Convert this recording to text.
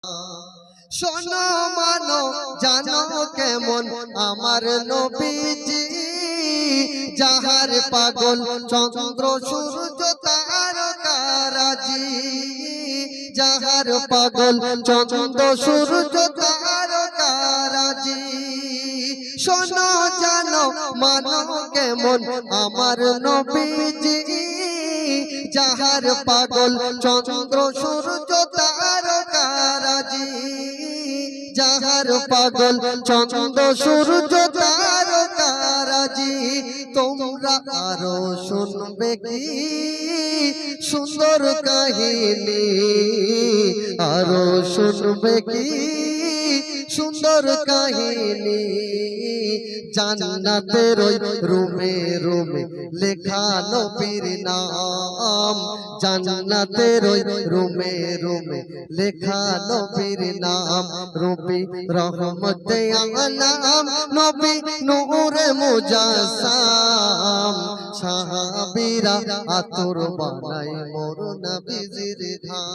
শোনো মানো জানো কেমন আমার নবীজি, যাহার পাগল চন্দ্র সূর্য তারকারাজি, যাহার পাগল চন্দ্র সূর্য তারকারাজি। শোনো জানো মানো কেমন আমার নবীজি, যাহার পাগল চন্দ্র সূর্য তারকারাজি, যাহার পাগল চন্দ্র সূর্য তারকারাজি। তোমরা আরো শুনবে কি সুন্দর কাহিনী, আরো শুনবে কি সুন্দর কাহিনী। জান্নাতের ওই রুমে রুমে লেখা নবীর নাম, জান্নাতের ওই রুমে রুমে লেখা নবীর নাম। রবি রহমতে আলাম নবী নূরে মুজাসসাম, সাহাবীরা আতর বানাই মোর নবীজির ধাম।